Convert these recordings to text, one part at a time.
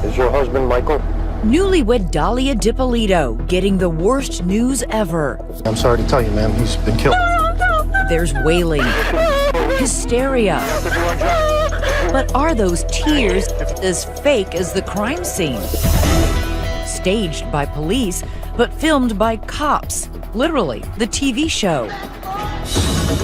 is your husband Michael? Newlywed Dahlia Dippolito getting the worst news ever. I'm sorry to tell you, ma'am, he's been killed. There's wailing, hysteria. But are those tears as fake as the crime scene? Staged by police, but filmed by cops. Literally, the TV show.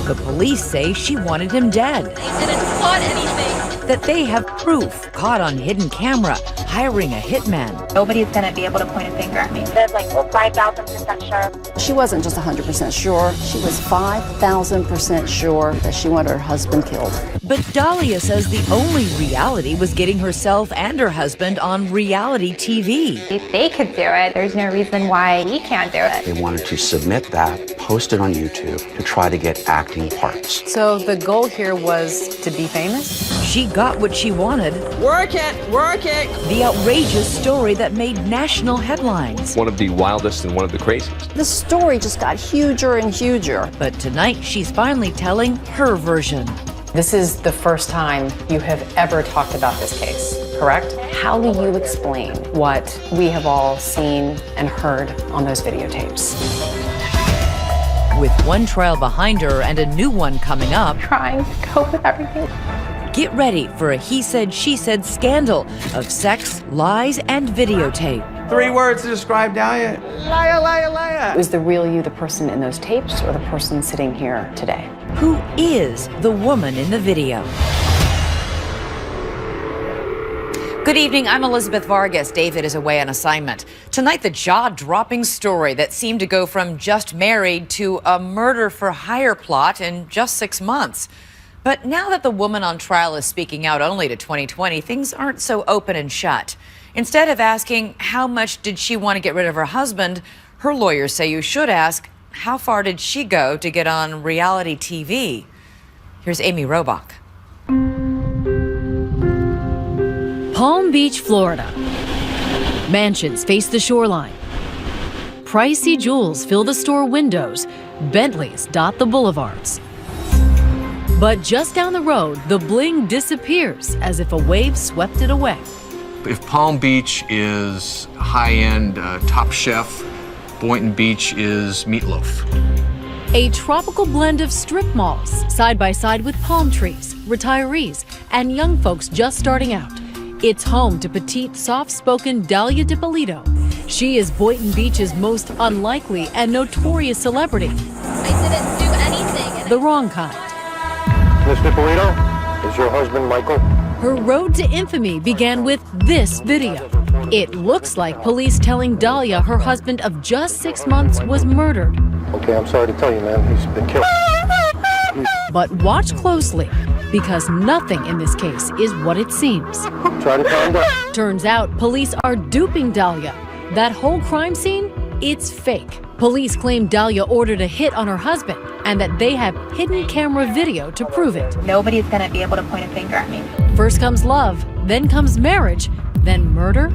The police say she wanted him dead. They didn't plot anything. That they have proof caught on hidden camera, hiring a hitman. Nobody's gonna be able to point a finger at me. They're like, well, 5,000% sure. She wasn't just 100% sure. She was 5,000% sure that she wanted her husband killed. But Dahlia says the only reality was getting herself and her husband on reality TV. If they could do it, there's no reason why we can't do it. They wanted to submit that, post it on YouTube to try to get acting parts. So the goal here was to be famous? She got what she wanted. Work it, work it. The outrageous story that made national headlines. One of the wildest and one of the craziest. The story just got huger and huger. But tonight, she's finally telling her version. This is the first time you have ever talked about this case, correct? How do you explain what we have all seen and heard on those videotapes? With one trial behind her and a new one coming up, Trying to cope with everything. get ready for a he said, she said scandal of sex, lies, and videotape. 3 words to describe Dahlia. Liar, liar, liar. Was the real you the person in those tapes or the person sitting here today? Who is the woman in the video? Good evening, I'm Elizabeth Vargas. David is away on assignment. Tonight, the jaw-dropping story that seemed to go from just married to a murder for hire plot in just 6 months. But now that the woman on trial is speaking out only to 2020, things aren't so open and shut. Instead of asking how much did she want to get rid of her husband, her lawyers say you should ask, how far did she go to get on reality TV? Here's Amy Robach. Palm Beach, Florida. Mansions face the shoreline. Pricey jewels fill the store windows. Bentleys dot the boulevards. But just down the road, the bling disappears as if a wave swept it away. If Palm Beach is high-end, top chef, Boynton Beach is meatloaf. A tropical blend of strip malls, side by side with palm trees, retirees, and young folks just starting out. It's home to petite, soft-spoken Dahlia Dippolito. She is Boynton Beach's most unlikely and notorious celebrity. I didn't do anything. The wrong kind. Miss Dippolito, is your husband Michael? Her road to infamy began with this video. It looks like police telling Dahlia her husband of just 6 months was murdered. Okay, I'm sorry to tell you, ma'am, he's been killed. But watch closely, because nothing in this case is what it seems. Try to calm down. Turns out police are duping Dahlia. That whole crime scene, it's fake. Police claim Dahlia ordered a hit on her husband and that they have hidden camera video to prove it. Nobody's gonna be able to point a finger at me. First comes love, then comes marriage, then murder.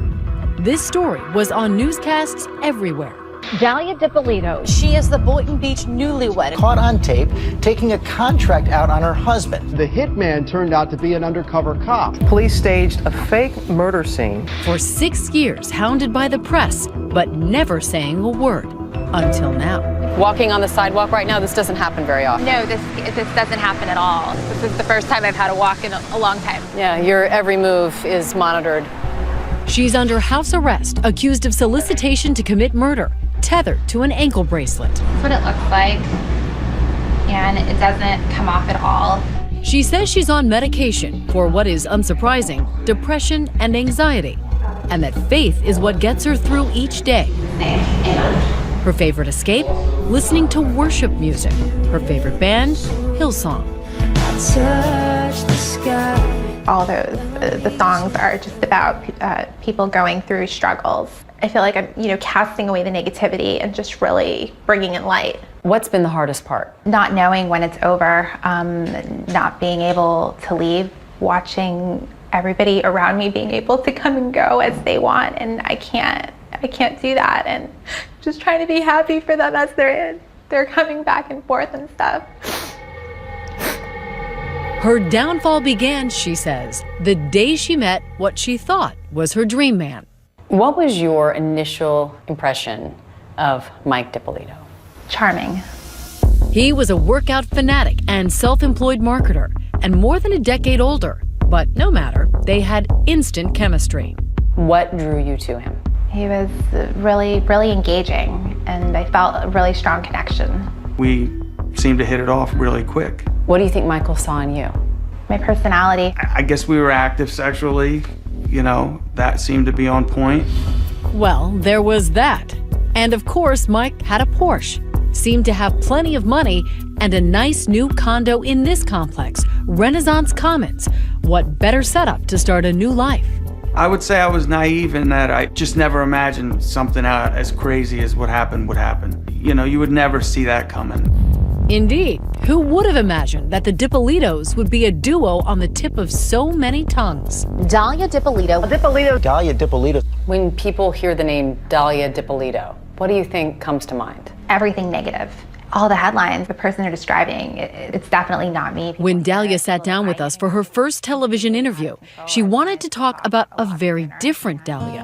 This story was on newscasts everywhere. Dahlia Dippolito. She is the Boynton Beach newlywed. Caught on tape taking a contract out on her husband. The hitman turned out to be an undercover cop. Police staged a fake murder scene. For 6 years, hounded by the press, but never saying a word. Until now. Walking on the sidewalk right now, this doesn't happen very often. No, this doesn't happen at all. This is the first time I've had to walk in a long time. Yeah, your every move is monitored. She's under house arrest, accused of solicitation to commit murder, tethered to an ankle bracelet. That's what it looks like. And it doesn't come off at all. She says she's on medication for what is unsurprising, depression and anxiety, and that faith is what gets her through each day. Her favorite escape? Listening to worship music. Her favorite band? Hillsong. All the songs are just about people going through struggles. I feel like I'm, casting away the negativity and just really bringing in light. What's been the hardest part? Not knowing when it's over, not being able to leave, watching everybody around me being able to come and go as they want, and I can't do that, and just trying to be happy for them as they're coming back and forth and stuff. Her downfall began, she says, the day she met what she thought was her dream man. What was your initial impression of Mike DiPolito? Charming. He was a workout fanatic and self-employed marketer, and more than a decade older. But no matter, they had instant chemistry. What drew you to him? He was really, really engaging, and I felt a really strong connection. We seemed to hit it off really quick. What do you think Michael saw in you? My personality. I guess we were active sexually, you know, that seemed to be on point. Well, there was that. And of course, Mike had a Porsche, seemed to have plenty of money, and a nice new condo in this complex, Renaissance Commons. What better setup to start a new life? I would say I was naive in that I just never imagined something as crazy as what happened would happen. You know, you would never see that coming. Indeed. Who would have imagined that the DiPolitos would be a duo on the tip of so many tongues? Dahlia DiPolito. Dahlia DiPolito. When people hear the name Dahlia DiPolito, what do you think comes to mind? Everything negative. All the headlines, the person they're describing, it's definitely not me. When Dahlia sat down with us for her first television interview, she wanted to talk about a very different Dahlia.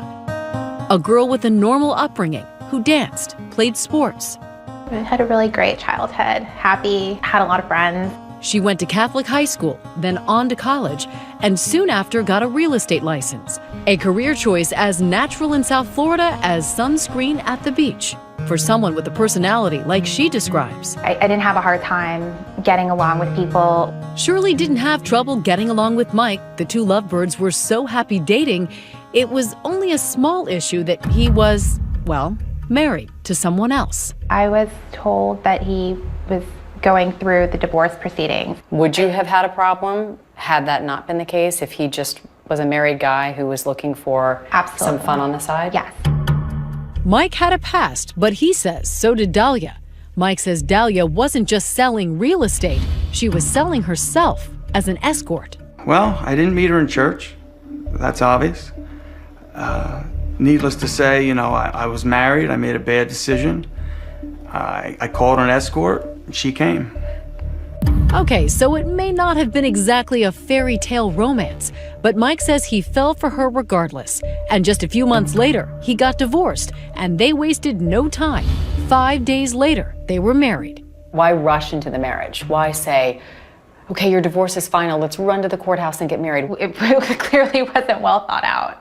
A girl with a normal upbringing who danced, played sports. I had a really great childhood, happy, had a lot of friends. She went to Catholic high school, then on to college, and soon after got a real estate license, a career choice as natural in South Florida as sunscreen at the beach. For someone with a personality like she describes. I didn't have a hard time getting along with people. Shirley didn't have trouble getting along with Mike. The two lovebirds were so happy dating, it was only a small issue that he was, well, married to someone else. I was told that he was going through the divorce proceedings. Would you have had a problem had that not been the case, if he just was a married guy who was looking for some fun on the side? Yes. Mike had a past, but he says so did Dahlia. Mike says Dahlia wasn't just selling real estate, she was selling herself as an escort. Well, I didn't meet her in church. That's obvious. Needless to say, you know, I was married. I made a bad decision. I called her an escort, and she came. Okay, so it may not have been exactly a fairy tale romance, but Mike says he fell for her regardless. And just a few months later, he got divorced, and they wasted no time. 5 days later, they were married. Why rush into the marriage? Why say, okay, your divorce is final, let's run to the courthouse and get married? It clearly wasn't well thought out.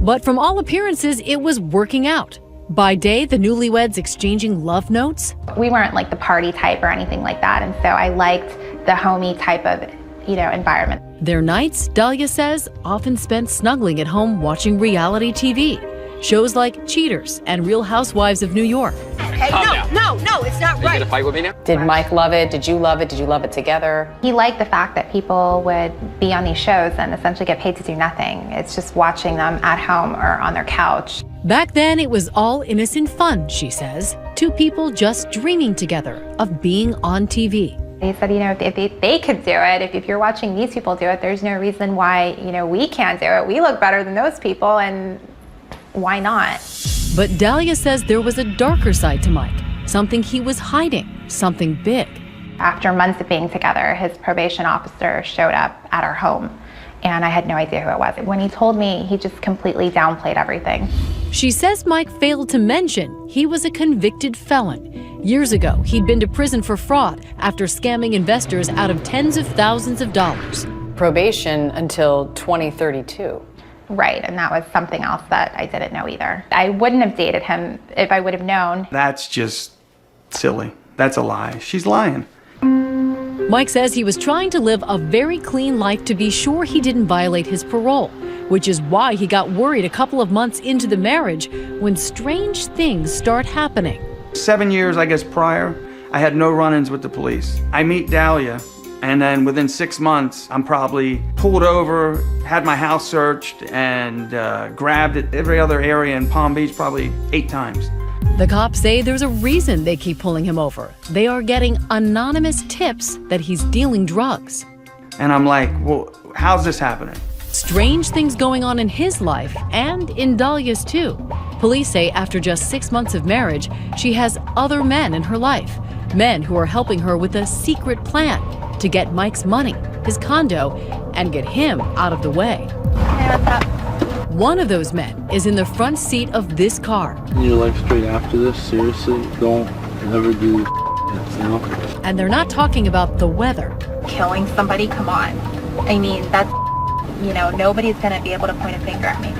But from all appearances, it was working out. By day, the newlyweds exchanging love notes. We weren't like the party type or anything like that, and so I liked the homey type of, environment. Their nights, Dahlia says, often spent snuggling at home watching reality TV. Shows like Cheaters and Real Housewives of New York. Hey, no, it's not right. You gonna fight with me now? Did Mike love it? Did you love it? Did you love it together? He liked the fact that people would be on these shows and essentially get paid to do nothing. It's just watching them at home or on their couch. Back then, it was all innocent fun, she says. Two people just dreaming together of being on TV. He said, if they could do it, if you're watching these people do it, there's no reason why, we can't do it. We look better than those people, and why not? But Dahlia says there was a darker side to Mike, something he was hiding, something big. After months of being together, his probation officer showed up at our home, and I had no idea who it was. When he told me, he just completely downplayed everything. She says Mike failed to mention he was a convicted felon. Years ago, he'd been to prison for fraud after scamming investors out of tens of thousands of dollars. Probation until 2032. Right, and that was something else that I didn't know either. I wouldn't have dated him if I would have known. That's just silly. That's a lie. She's lying. Mike says he was trying to live a very clean life to be sure he didn't violate his parole, which is why he got worried a couple of months into the marriage when strange things start happening. 7 years, I guess, prior, I had no run-ins with the police. I meet Dahlia, and then within 6 months, I'm probably pulled over, had my house searched, and grabbed at every other area in Palm Beach probably 8 times. The cops say there's a reason they keep pulling him over. They are getting anonymous tips that he's dealing drugs. And I'm like, well, how's this happening? Strange things going on in his life and in Dahlia's too. Police say after just 6 months of marriage, she has other men in her life. Men who are helping her with a secret plan to get Mike's money, his condo, and get him out of the way. One of those men is in the front seat of this car. Your life straight after this, seriously, don't ever do this, you know? And they're not talking about the weather. Killing somebody, come on. I mean, that's, nobody's gonna be able to point a finger at me.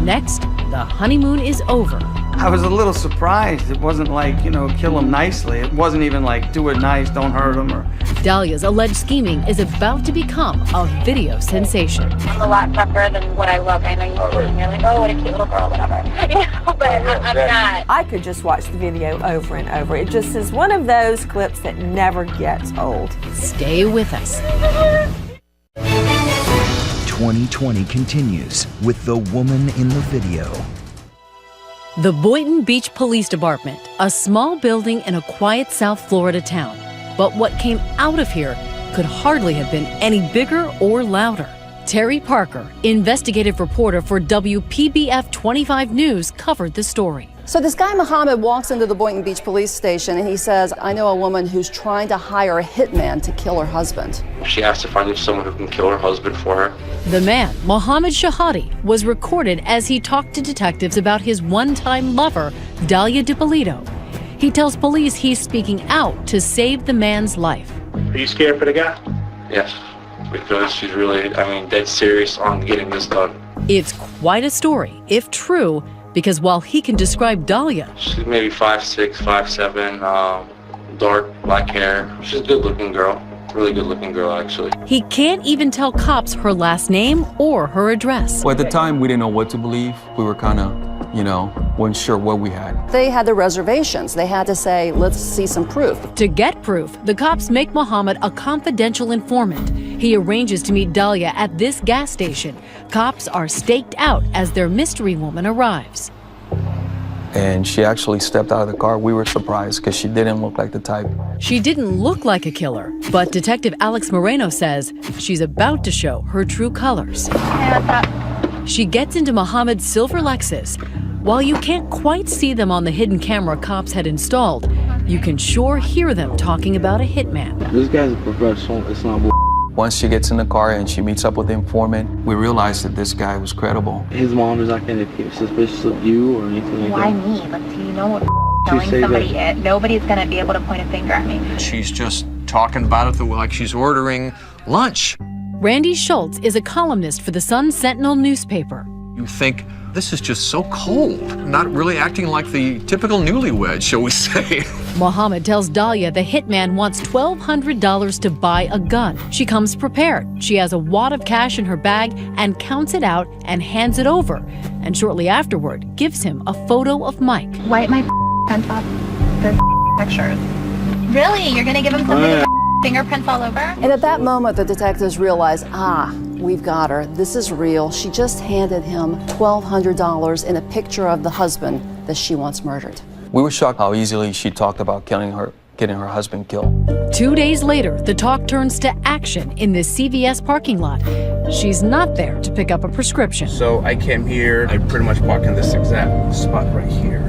Next, the honeymoon is over. I was a little surprised. It wasn't like, kill him nicely. It wasn't even like, do it nice, don't hurt him. Or Dahlia's alleged scheming is about to become a video sensation. I'm a lot tougher than what I look. I know you're like, oh, what a cute little girl, whatever. But I'm not. I could just watch the video over and over. It just is one of those clips that never gets old. Stay with us. 2020 continues with the woman in the video. The Boynton Beach Police Department, a small building in a quiet South Florida town. But what came out of here could hardly have been any bigger or louder. Terry Parker, investigative reporter for WPBF 25 News, covered the story. So this guy Muhammad walks into the Boynton Beach police station and he says, I know a woman who's trying to hire a hitman to kill her husband. She asked if I knew someone who can kill her husband for her. The man, Mohammed Shahadi, was recorded as he talked to detectives about his one-time lover, Dahlia DiPolito. He tells police he's speaking out to save the man's life. Are you scared for the guy? Yes, because she's really, dead serious on getting this done. It's quite a story, if true, because while he can describe Dahlia, She's maybe 5'6", 5'7", dark black hair. She's a good-looking girl. Really good-looking girl, actually. he can't even tell cops her last name or her address. Well, at the time, we didn't know what to believe. We were kind of, wasn't sure what we had. They had their reservations. They had to say, let's see some proof. To get proof, the cops make Mohammed a confidential informant. He arranges to meet Dahlia at this gas station. Cops are staked out as their mystery woman arrives. And she actually stepped out of the car. We were surprised because she didn't look like the type. She didn't look like a killer, but Detective Alex Moreno says she's about to show her true colors. She gets into Mohammed's silver Lexus. While you can't quite see them on the hidden camera cops had installed, you can sure hear them talking about a hitman. This guy's a professional. It's not bull. Once she gets in the car and she meets up with the informant, we realized that this guy was credible. His mom is not going to be suspicious of you or anything like Why that. me? Like, do you know what telling somebody it? Nobody's gonna be able to point a finger at me. She's just talking about it like she's ordering lunch. Randy Schultz is a columnist for the Sun Sentinel newspaper. You think, this is just so cold, not really acting like the typical newlywed, shall we say. Mohammed tells Dahlia the hitman wants $1,200 to buy a gun. She comes prepared. She has a wad of cash in her bag and counts it out and hands it over. And shortly afterward, gives him a photo of Mike. Wipe my pants off the pictures. Really? You're gonna give him something with fingerprints all over? And at that moment, the detectives realized, we've got her. This is real. She just handed him $1,200 in a picture of the husband that she wants murdered. We were shocked how easily she talked about getting her husband killed. 2 days later, the talk turns to action in this CVS parking lot. She's not there to pick up a prescription. So I came here, I pretty much parked in this exact spot right here.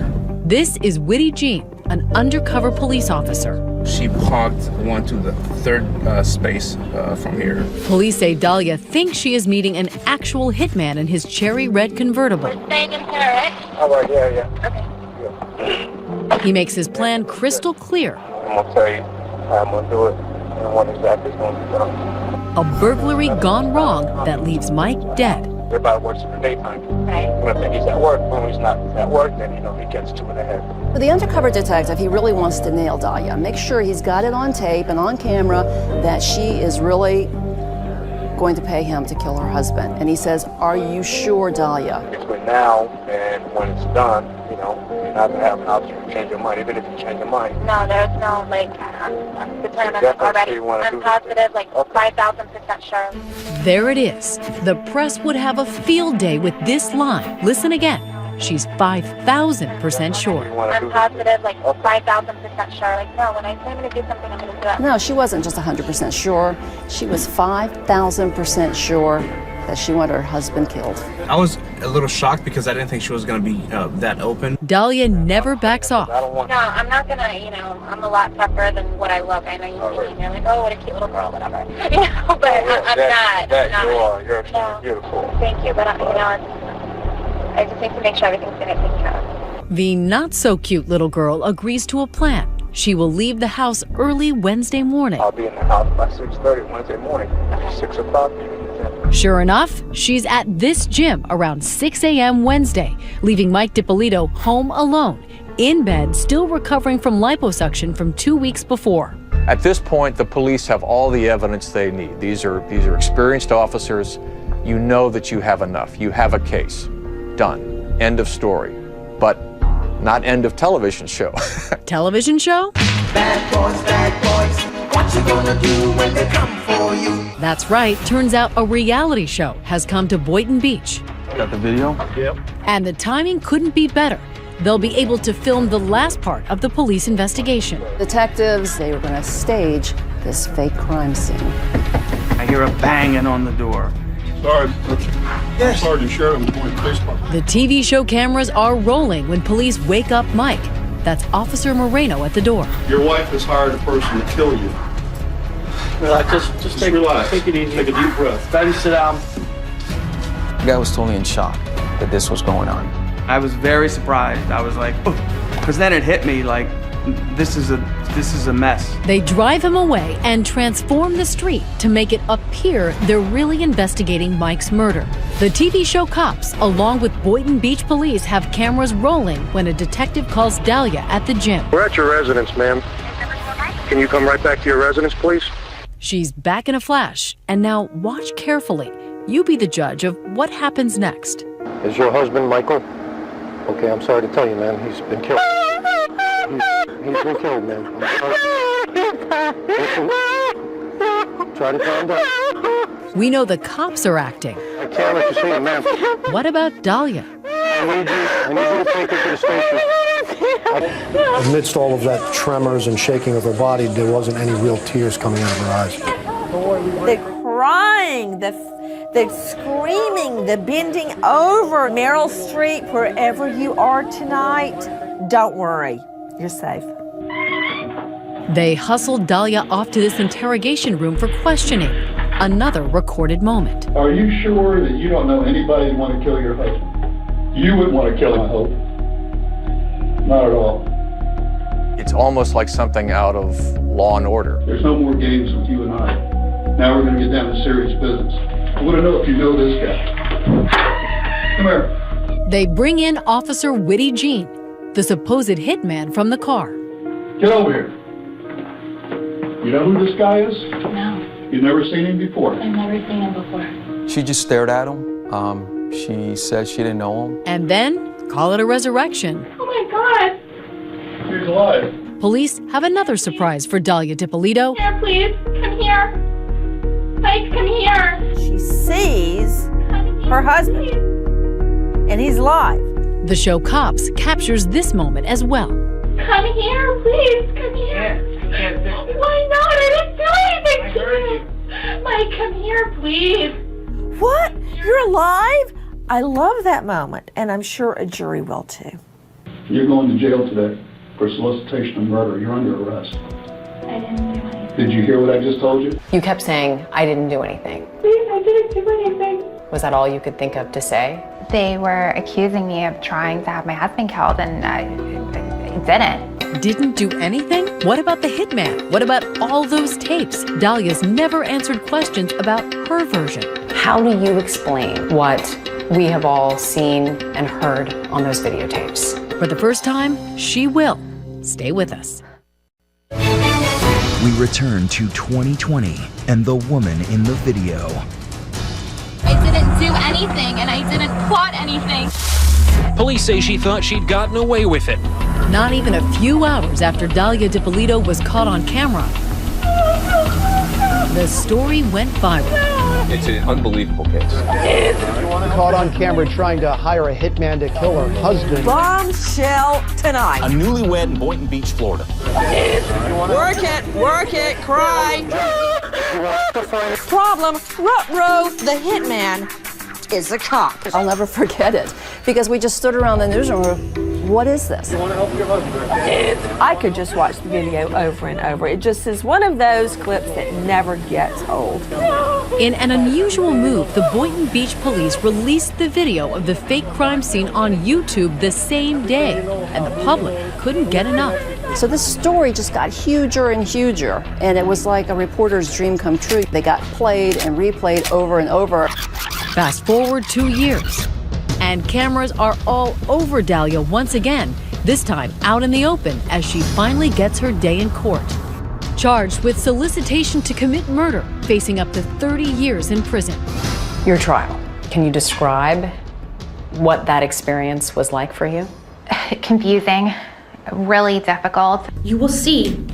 This is Whitty Jean, an undercover police officer. She parked one to the third space from here. Police say Dahlia thinks she is meeting an actual hitman in his cherry red convertible. Staying in here, right? All right, yeah. Okay. He makes his plan crystal clear. I'm going to tell you how I'm going to do it and what exactly is going to be done. A burglary gone wrong that leaves Mike dead. Everybody works in the daytime. Right. When I think he's at work, when he's not at work, then, he gets to it ahead. For the undercover detective, he really wants to nail Dahlia. Make sure he's got it on tape and on camera that she is really going to pay him to kill her husband. And he says, are you sure, Dahlia? Between now and when it's done, you're not going to have an option to change your mind, even if you change your mind. No, there's no, I'm determined already. I'm positive, 5,000% sure. There it is. The press would have a field day with this line. Listen again. She's 5,000% sure. I'm positive, 5,000% sure. No, when I say I'm going to do something, I'm going to do it. No, she wasn't just 100% sure. She was 5,000% sure that she wanted her husband killed. I was a little shocked because I didn't think she was going to be that open. Dahlia never backs off. No, I'm not gonna, I'm a lot tougher than what I look. I know you see me and you're like, oh, what a cute little girl, whatever. But I'm not. You're beautiful. Thank you, but I just need to make sure everything's gonna get taken care of. The not-so-cute little girl agrees to a plan. She will leave the house early Wednesday morning. I'll be in the house by 6:30 Wednesday morning, 6 o'clock. Sure enough, she's at this gym around 6 a.m. Wednesday, leaving Mike DiPolito home alone, in bed, still recovering from liposuction from 2 weeks before. At this point, the police have all the evidence they need. These are experienced officers. You know that you have enough. You have a case. Done. End of story. But not end of television show. Television show? Bad boys, what you gonna do when they come for you? That's right. Turns out a reality show has come to Boynton Beach. Got the video? Yep. And the timing couldn't be better. They'll be able to film the last part of the police investigation. Detectives, they were going to stage this fake crime scene. I hear a banging on the door. Sorry, Sergeant Sheridan, Boynton Police Department. The TV show cameras are rolling when police wake up Mike. That's Officer Moreno at the door. Your wife has hired a person to kill you. Just relax. Take it easy. Take a deep breath. Daddy, sit down. The guy was totally in shock that this was going on. I was very surprised. I was like, oh, because then it hit me like, this is a mess. They drive him away and transform the street to make it appear they're really investigating Mike's murder. The TV show Cops, along with Boynton Beach police, have cameras rolling when a detective calls Dahlia at the gym. We're at your residence, ma'am. Can you come right back to your residence, please? She's back in a flash, and now watch carefully. You be the judge of what happens next. Is your husband Michael? Okay, I'm sorry to tell you, man. He's been killed. He's been killed, man. I'm sorry. Try to calm down. We know the cops are acting. I can't let you see him, ma'am. What about Dahlia? I need you to take her to the station. Amidst all of that tremors and shaking of her body, there wasn't any real tears coming out of her eyes. The crying, the screaming, the bending over. Meryl Streep, wherever you are tonight, don't worry, you're safe. They hustled Dahlia off to this interrogation room for questioning. Another recorded moment. Are you sure that you don't know anybody who want to kill your husband? You wouldn't want to kill him, I hope. Not at all. It's almost like something out of Law and Order. There's no more games with you and I. Now we're going to get down to serious business. I want to know if you know this guy. Come here. They bring in Officer Witty Jean, the supposed hitman from the car. Get over here. You know who this guy is? No. You've never seen him before? I've never seen him before. She just stared at him. She said she didn't know him. And then, call it a resurrection. Oh my God! He's alive. Police have another surprise for Dahlia DiPolito. Here, please. Come here. Mike, come here. She sees her husband, and he's alive. The show Cops captures this moment as well. Come here, please. Come here. Why not? I didn't do anything to you. Mike, come here, please. What? You're alive? I love that moment, and I'm sure a jury will too. You're going to jail today for solicitation of murder. You're under arrest. I didn't do anything. Did you hear what I just told you? You kept saying, I didn't do anything. Please, I didn't do anything. Was that all you could think of to say? They were accusing me of trying to have my husband killed, and I didn't. Didn't do anything? What about the hitman? What about all those tapes? Dahlia's never answered questions about her version. How do you explain what we have all seen and heard on those videotapes? For the first time, she will. Stay with us. We return to 2020 and the woman in the video. I didn't do anything, and I didn't plot anything. Police say she thought she'd gotten away with it. Not even a few hours after Dahlia DiPolito was caught on camera, the story went viral. It's an unbelievable case. Caught on camera trying to hire a hitman to kill her husband. Bombshell tonight. A newlywed in Boynton Beach, Florida. Work it, cry. Problem, ruh-roh, the hitman is a cop. I'll never forget it because we just stood around the newsroom and we were, what is this? I could just watch the video over and over. It just is one of those clips that never gets old. In an unusual move, the Boynton Beach police released the video of the fake crime scene on YouTube the same day, and the public couldn't get enough. So this story just got huger and huger, and it was like a reporter's dream come true. They got played and replayed over and over. Fast forward 2 years, and cameras are all over Dahlia once again, this time out in the open as she finally gets her day in court. Charged with solicitation to commit murder, facing up to 30 years in prison. Your trial. Can you describe what that experience was like for you? Confusing, really difficult. You will see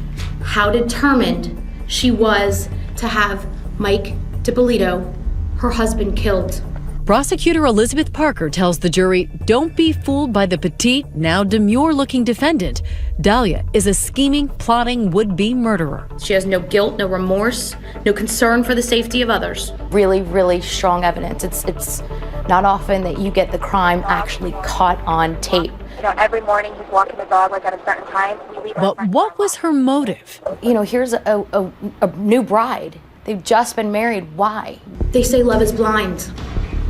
how determined she was to have Mike DiPolito, her husband, killed. Prosecutor Elizabeth Parker tells the jury, don't be fooled by the petite, now demure-looking defendant. Dahlia is a scheming, plotting, would-be murderer. She has no guilt, no remorse, no concern for the safety of others. Really, really strong evidence. It's not often that you get the crime actually caught on tape. You know, every morning he's walking the dog like at a certain time. But what was her motive? You know, here's a new bride. They've just been married. Why? They say love is blind.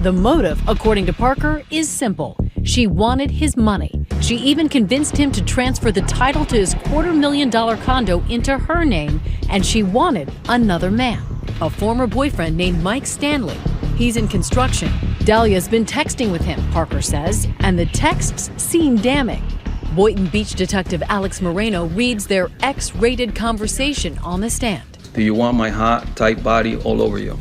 The motive, according to Parker, is simple. She wanted his money. She even convinced him to transfer the title to his $250,000 condo into her name, and she wanted another man, a former boyfriend named Mike Stanley. He's in construction. Dahlia's been texting with him, Parker says, and the texts seem damning. Boynton Beach detective Alex Moreno reads their X-rated conversation on the stand. Do you want my hot, tight body all over you?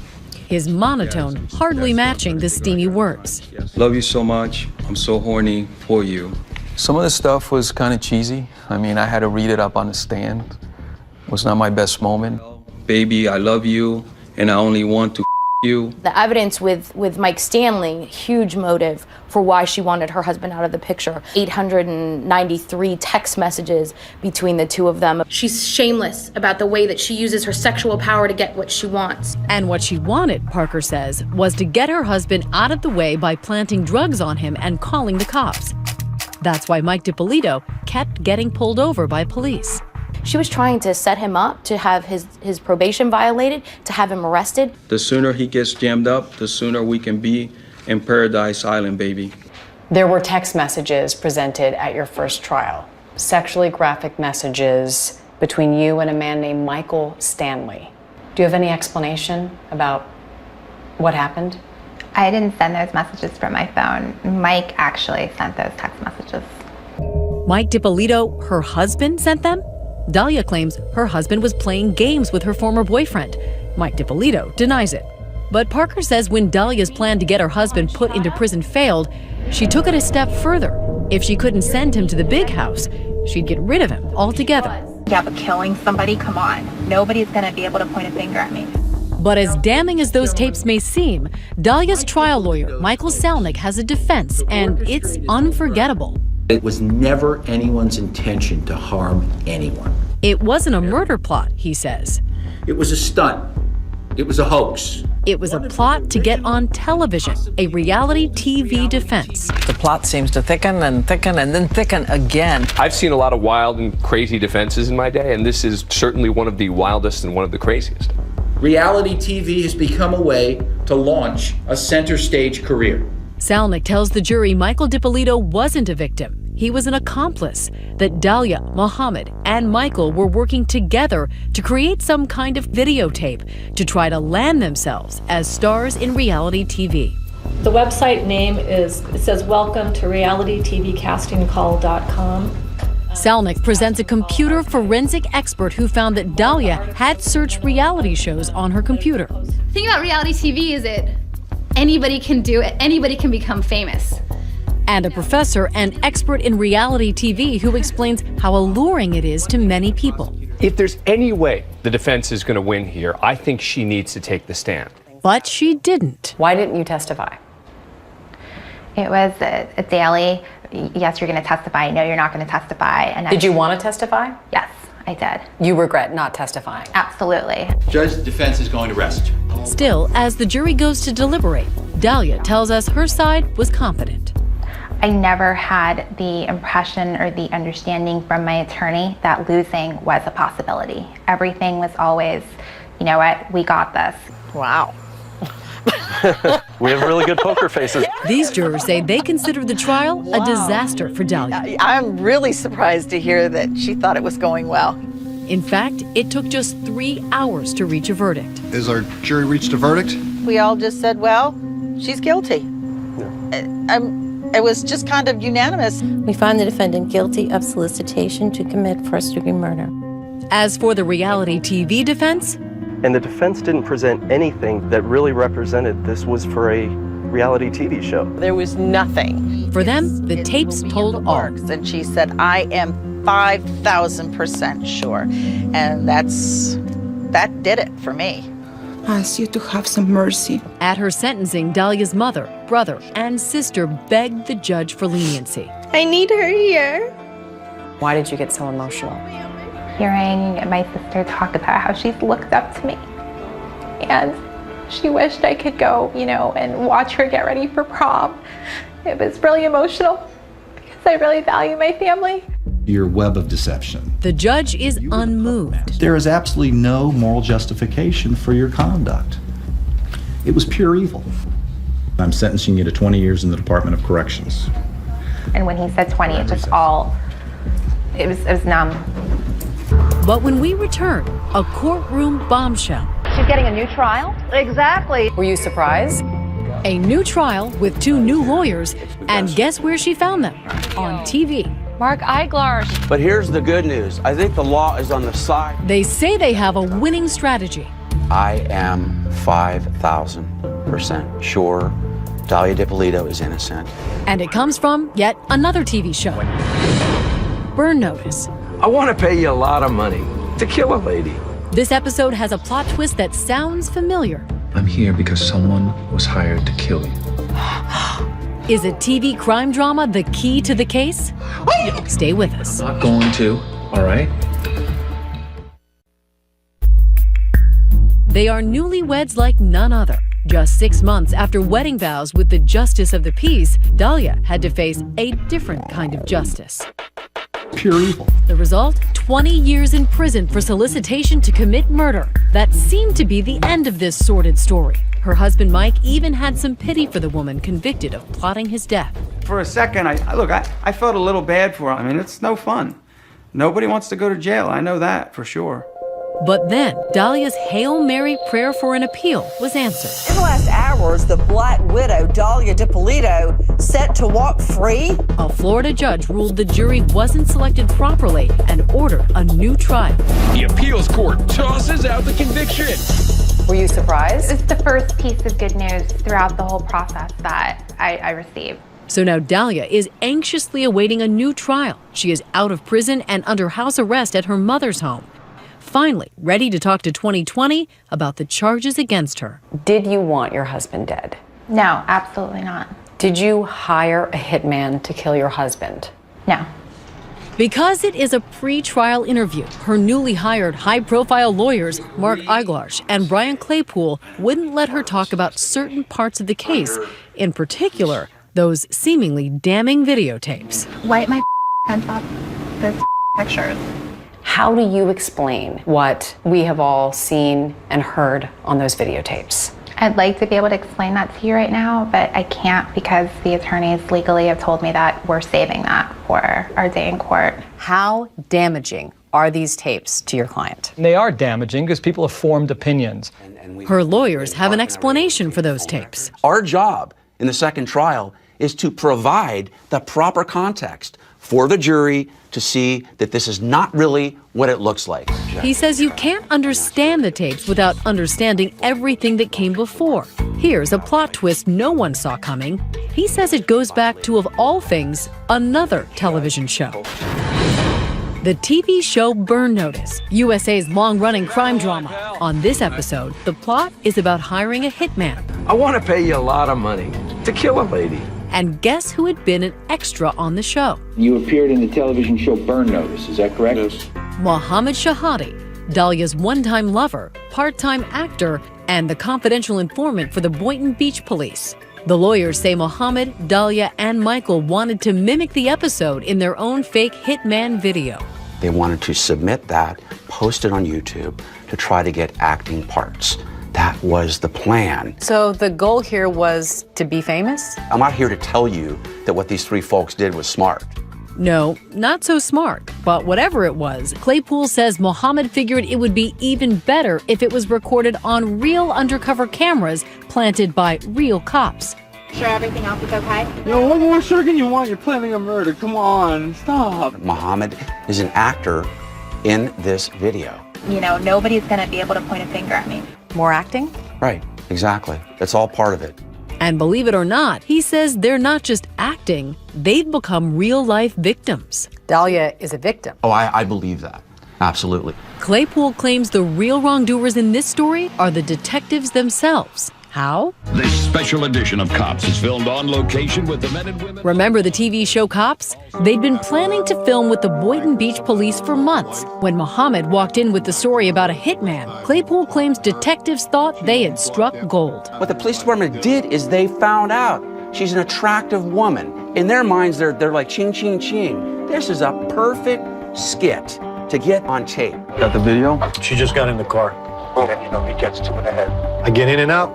His monotone hardly matching the steamy words. Love you so much. I'm so horny for you. Some of the stuff was kind of cheesy. I mean, I had to read it up on the stand. It was not my best moment. Baby, I love you, and I only want to you. The evidence with Mike Stanley, huge motive for why she wanted her husband out of the picture. 893 text messages between the two of them. She's shameless about the way that she uses her sexual power to get what she wants. And what she wanted, Parker says, was to get her husband out of the way by planting drugs on him and calling the cops. That's why Mike DiPolito kept getting pulled over by police. She was trying to set him up to have his probation violated, to have him arrested. The sooner he gets jammed up, the sooner we can be in Paradise Island, baby. There were text messages presented at your first trial, sexually graphic messages between you and a man named Michael Stanley. Do you have any explanation about what happened? I didn't send those messages from my phone. Mike actually sent those text messages. Mike DiPolito, her husband, sent them? Dahlia claims her husband was playing games with her former boyfriend. Mike DiPolito denies it. But Parker says when Dahlia's plan to get her husband put into prison failed, she took it a step further. If she couldn't send him to the big house, she'd get rid of him altogether. Yeah, but killing somebody, come on. Nobody's gonna be able to point a finger at me. But as damning as those tapes may seem, Dahlia's trial lawyer, Michael Salnick, has a defense, and it's unforgettable. It was never anyone's intention to harm anyone. It wasn't a murder plot, he says. It was a stunt. It was a hoax. It was a plot to get on television, a reality TV defense. The plot seems to thicken and thicken and then thicken again. I've seen a lot of wild and crazy defenses in my day, and this is certainly one of the wildest and one of the craziest. Reality TV has become a way to launch a center stage career. Salnick tells the jury Michael DiPolito wasn't a victim. He was an accomplice, that Dahlia, Mohammed, and Michael were working together to create some kind of videotape to try to land themselves as stars in reality TV. The website name says welcome to realitytvcastingcall.com. Salnick presents a computer forensic expert who found that Dahlia had searched reality shows on her computer. The thing about reality TV is anybody can do it, anybody can become famous. And a professor and expert in reality TV who explains how alluring it is to many people. If there's any way the defense is going to win here, I think she needs to take the stand. But she didn't. Why didn't you testify? It was a daily, yes, you're going to testify, no, you're not going to testify. And Did you want to testify? Yes, I did. You regret not testifying? Absolutely. Judge, defense is going to rest. Still, as the jury goes to deliberate, Dahlia tells us her side was confident. I never had the impression or the understanding from my attorney that losing was a possibility. Everything was always, you know what, we got this. Wow. We have really good poker faces. These jurors say they consider the trial a disaster for Dahlia. I'm really surprised to hear that she thought it was going well. In fact, it took just 3 hours to reach a verdict. Has our jury reached a verdict? We all just said, well, she's guilty. It was just kind of unanimous. We find the defendant guilty of solicitation to commit first-degree murder. As for the reality TV defense, And the defense didn't present anything that really represented this was for a reality TV show. There was nothing. For them, the tapes told all. And she said, I am 5,000% sure. And that did it for me. Ask you to have some mercy. At her sentencing, Dahlia's mother, brother, and sister begged the judge for leniency. I need her here. Why did you get so emotional? Hearing my sister talk about how she's looked up to me. And she wished I could go, and watch her get ready for prom. It was really emotional because I really value my family. Your web of deception. The judge is unmoved. There is absolutely no moral justification for your conduct. It was pure evil. I'm sentencing you to 20 years in the Department of Corrections. And when he said 20, it was numb. But when we return, a courtroom bombshell. She's getting a new trial? Exactly. Were you surprised? A new trial with 2 new lawyers, and guess where she found them? On TV. Mark Eiglar's. But here's the good news. I think the law is on the side. They say they have a winning strategy. I am 5,000% sure Dahlia DiPolito is innocent. And it comes from yet another TV show. Burn Notice. I want to pay you a lot of money to kill a lady. This episode has a plot twist that sounds familiar. I'm here because someone was hired to kill you. Is a TV crime drama the key to the case? Stay with us. I'm not going to, all right? They are newlyweds like none other. Just 6 months after wedding vows with the justice of the peace, Dahlia had to face a different kind of justice. Pure evil. The result? 20 years in prison for solicitation to commit murder. That seemed to be the end of this sordid story. Her husband Mike even had some pity for the woman convicted of plotting his death. For a second, I felt a little bad for her. I mean, it's no fun. Nobody wants to go to jail. I know that for sure. But then, Dahlia's Hail Mary prayer for an appeal was answered. In the last hours, the Black Widow, Dahlia DiPolito, set to walk free. A Florida judge ruled the jury wasn't selected properly and ordered a new trial. The appeals court tosses out the conviction. Were you surprised? It was the first piece of good news throughout the whole process that I received. So now Dahlia is anxiously awaiting a new trial. She is out of prison and under house arrest at her mother's home. Finally, ready to talk to 2020 about the charges against her. Did you want your husband dead? No, absolutely not. Did you hire a hitman to kill your husband? No. Because it is a pre-trial interview, her newly hired high-profile lawyers, Mark Eiglar's and Brian Claypool, wouldn't let her talk about certain parts of the case, in particular, those seemingly damning videotapes. Wipe my hands off those pictures. How do you explain what we have all seen and heard on those videotapes? I'd like to be able to explain that to you right now, but I can't because the attorneys legally have told me that we're saving that for our day in court. How damaging are these tapes to your client? They are damaging because people have formed opinions. Her lawyers have an explanation for those tapes. Our job in the second trial is to provide the proper context for the jury to see that this is not really what it looks like. He says you can't understand the tapes without understanding everything that came before. Here's a plot twist no one saw coming. He says it goes back to, of all things, another television show. The TV show Burn Notice, USA's long-running crime drama. On this episode, the plot is about hiring a hitman. I want to pay you a lot of money to kill a lady. And guess who had been an extra on the show? You appeared in the television show Burn Notice, is that correct? Yes. Mohammed Shahadi, Dalia's one-time lover, part-time actor, and the confidential informant for the Boynton Beach police. The lawyers say Mohammed, Dalia, and Michael wanted to mimic the episode in their own fake hitman video. They wanted to submit that, post it on YouTube, to try to get acting parts. That was the plan. So the goal here was to be famous? I'm not here to tell you that what these three folks did was smart. No, not so smart. But whatever it was, Claypool says Mohammed figured it would be even better if it was recorded on real undercover cameras planted by real cops. Sure everything else is okay? Yo, what more sure can you want? You're planning a murder. Come on, stop. Mohammed is an actor in this video. You know, nobody's gonna be able to point a finger at me. More acting? Right, exactly. That's all part of it. And believe it or not, he says they're not just acting, they've become real-life victims. Dalia is a victim. Oh, I believe that. Absolutely. Claypool claims the real wrongdoers in this story are the detectives themselves. How? This special edition of Cops is filmed on location with the men and women. Remember the TV show Cops? They'd been planning to film with the Boynton Beach police for months. When Mohammed walked in with the story about a hitman, Claypool claims detectives thought they had struck gold. What the police department did is they found out she's an attractive woman. In their minds, they're like ching, ching, ching. This is a perfect skit to get on tape. Got the video? She just got in the car. And you know, he gets 2 in the head. I get in and out,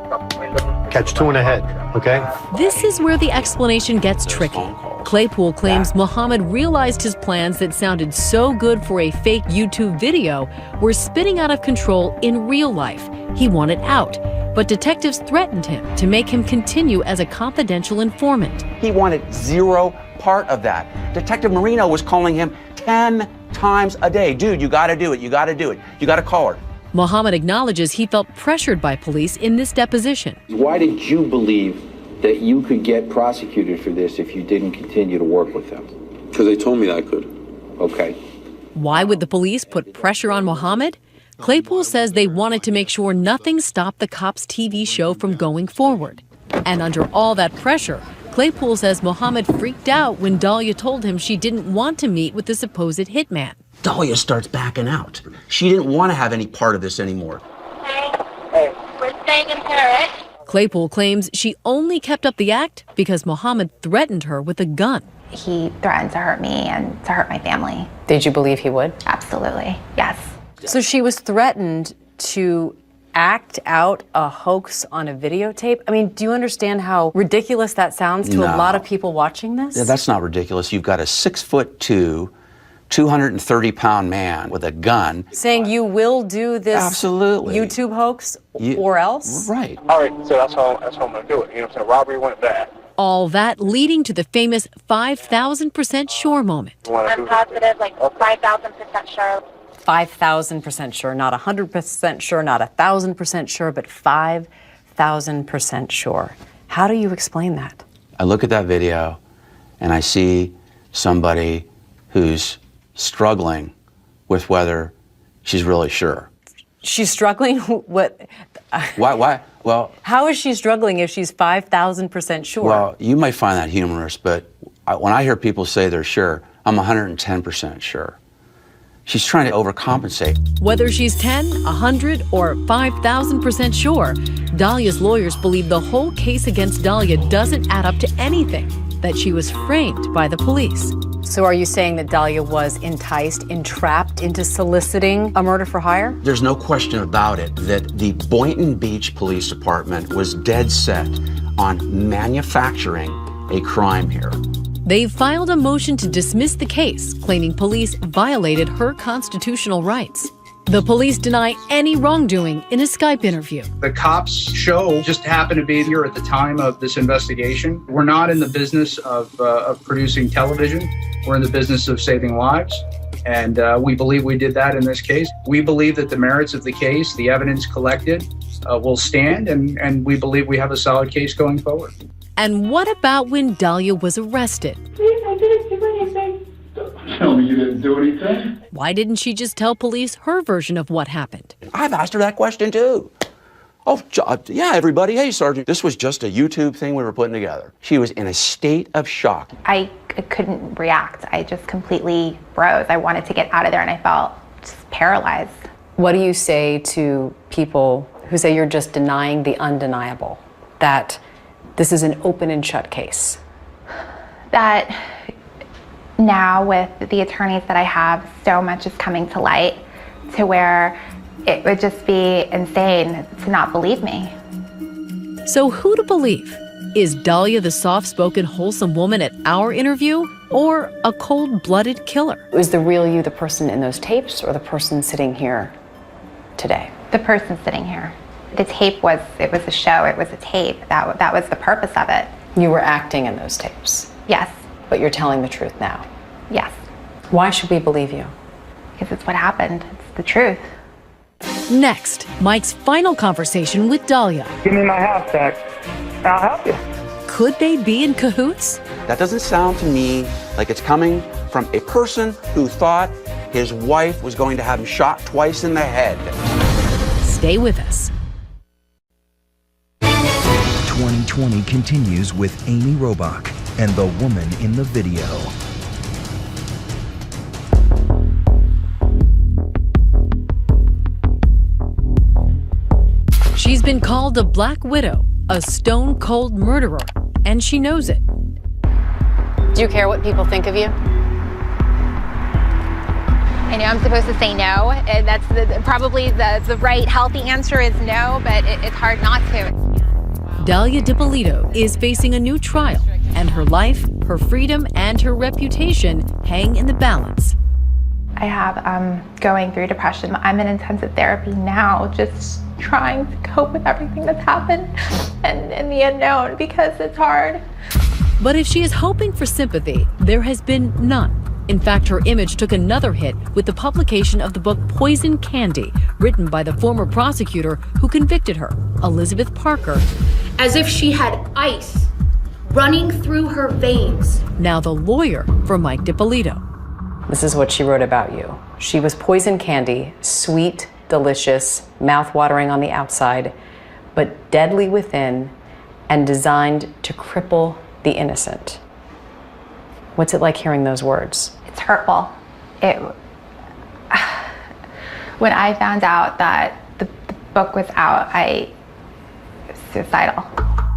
catch 2 in the head, okay? This is where the explanation gets tricky. Claypool claims Mohammed realized his plans that sounded so good for a fake YouTube video were spinning out of control in real life. He wanted out, but detectives threatened him to make him continue as a confidential informant. He wanted zero part of that. Detective Marino was calling him 10 times a day. Dude, you gotta do it, you gotta do it, you gotta call her. Mohammed acknowledges he felt pressured by police in this deposition. Why did you believe that you could get prosecuted for this if you didn't continue to work with them? Because they told me I could. Okay. Why would the police put pressure on Mohammed? Claypool says they wanted to make sure nothing stopped the Cops TV show from going forward. And under all that pressure, Claypool says Mohammed freaked out when Dalia told him she didn't want to meet with the supposed hitman. Dalia starts backing out. She didn't want to have any part of this anymore. Hey, we're staying in Paris. Claypool claims she only kept up the act because Mohammed threatened her with a gun. He threatened to hurt me and to hurt my family. Did you believe he would? Absolutely, yes. So she was threatened to act out a hoax on a videotape? I mean, do you understand how ridiculous that sounds to a lot of people watching this? Yeah, that's not ridiculous. You've got a 6'2", 230-pound man with a gun. Saying you will do this Absolutely. YouTube hoax or else? Right. All right, so that's how I'm going to do it. You know what I'm saying? Robbery went bad. All that leading to the famous 5,000% sure moment. I'm positive, like 5,000% sure. 5,000% sure, not 100% sure, not 1,000% sure, but 5,000% sure. How do you explain that? I look at that video and I see somebody who's struggling with whether she's really sure. She's struggling? What? Why? Well, how is she struggling if she's 5,000% sure? Well, you might find that humorous, but when I hear people say they're sure, I'm 110% sure. She's trying to overcompensate. Whether she's 10, 100, or 5,000% sure, Dalia's lawyers believe the whole case against Dalia doesn't add up to anything, that she was framed by the police. So are you saying that Dalia was enticed, entrapped into soliciting a murder for hire? There's no question about it that the Boynton Beach Police Department was dead set on manufacturing a crime here. They've filed a motion to dismiss the case, claiming police violated her constitutional rights. The police deny any wrongdoing in a Skype interview. The cops show just happened to be here at the time of this investigation. We're not in the business of producing television. We're in the business of saving lives. And we believe we did that in this case. We believe that the merits of the case, the evidence collected, will stand. And we believe we have a solid case going forward. And what about when Dalia was arrested? I didn't do anything. Tell me you didn't do anything. Why didn't she just tell police her version of what happened? I've asked her that question too. Oh, yeah, everybody. Hey, Sergeant. This was just a YouTube thing we were putting together. She was in a state of shock. I couldn't react. I just completely froze. I wanted to get out of there and I felt just paralyzed. What do you say to people who say you're just denying the undeniable, that this is an open and shut case? That now with the attorneys that I have, so much is coming to light to where it would just be insane to not believe me. So who to believe? Is Dahlia the soft-spoken, wholesome woman at our interview, or a cold-blooded killer? Was the real you the person in those tapes, or the person sitting here today? The person sitting here. The tape was a show, it was a tape. That was the purpose of it. You were acting in those tapes? Yes. But you're telling the truth now? Yes. Why should we believe you? Because it's what happened. It's the truth. Next, Mike's final conversation with Dahlia. Give me my house back. I'll help you. Could they be in cahoots? That doesn't sound to me like it's coming from a person who thought his wife was going to have him shot twice in the head. Stay with us. 2020 continues with Amy Robach and the woman in the video. She's been called a Black Widow, a stone-cold murderer, and she knows it. Do you care what people think of you? I know I'm supposed to say no. That's probably the right, healthy answer is no, but it's hard not to. Dahlia Dippolito is facing a new trial, and her life, her freedom, and her reputation hang in the balance. I have going through depression. I'm in intensive therapy now, just trying to cope with everything that's happened and the unknown, because it's hard. But if she is hoping for sympathy, there has been none. In fact, her image took another hit with the publication of the book Poison Candy, written by the former prosecutor who convicted her, Elizabeth Parker. As if she had ice running through her veins. Now the lawyer for Mike Dippolito. This is what she wrote about you. She was poison candy, sweet, delicious, mouth-watering on the outside, but deadly within and designed to cripple the innocent. What's it like hearing those words? It's hurtful. When I found out that the book was out, I was suicidal.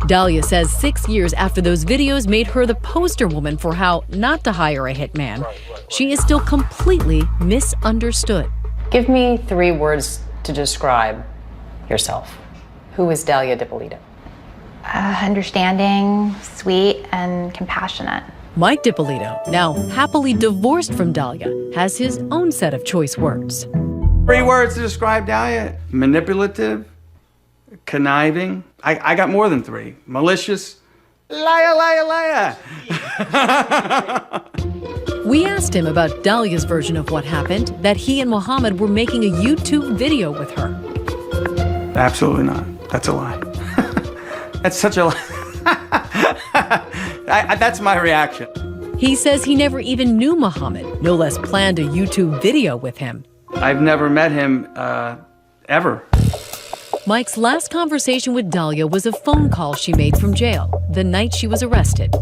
Dahlia says 6 years after those videos made her the poster woman for how not to hire a hitman, she is still completely misunderstood. Give me 3 words to describe yourself. Who is Dahlia Dippolito? Understanding, sweet, and compassionate. Mike Dippolito, now happily divorced from Dahlia, has his own set of choice words. 3 words to describe Dahlia: manipulative, conniving. I got more than 3. Malicious, liar, liar, liar. We asked him about Dahlia's version of what happened, that he and Muhammad were making a YouTube video with her. Absolutely not. That's a lie. That's such a lie. That's my reaction. He says he never even knew Muhammad, no less planned a YouTube video with him. I've never met him, ever. Mike's last conversation with Dahlia was a phone call she made from jail the night she was arrested.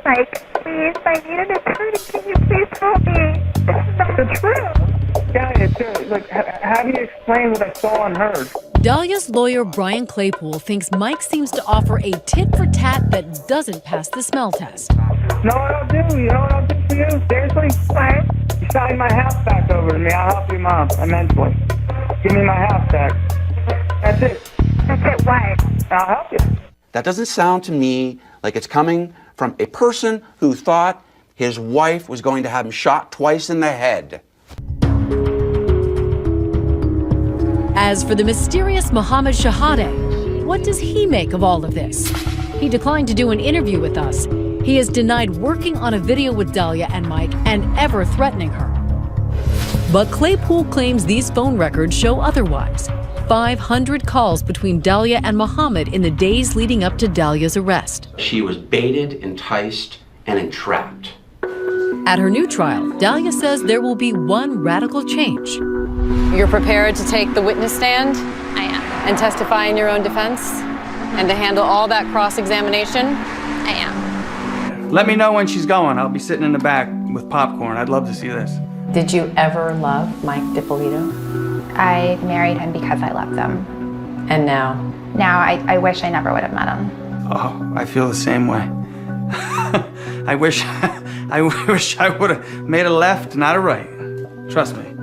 Mike, please, I need an attorney. Can you please help me? It's not the truth. Yeah, look, how do you explain what I saw and heard? Dahlia's lawyer, Brian Claypool, thinks Mike seems to offer a tit-for-tat that doesn't pass the smell test. You know what I'll do? You know what I'll do for you? Seriously? What? You sign my house back over to me. I'll help you, Mom, immensely. Give me my house back. That's it. That's it, what? I'll help you. That doesn't sound to me like it's coming from a person who thought his wife was going to have him shot twice in the head. As for the mysterious Mohammed Shahadeh, what does he make of all of this? He declined to do an interview with us. He has denied working on a video with Dahlia and Mike and ever threatening her. But Claypool claims these phone records show otherwise. 500 calls between Dahlia and Muhammad in the days leading up to Dahlia's arrest. She was baited, enticed, and entrapped. At her new trial, Dahlia says there will be one radical change. You're prepared to take the witness stand? I am. And testify in your own defense? And to handle all that cross-examination? I am. Let me know when she's going. I'll be sitting in the back with popcorn. I'd love to see this. Did you ever love Mike DiPolito? I married him because I loved him. And now? Now I wish I never would have met him. Oh, I feel the same way. I wish I would have made a left, not a right. Trust me.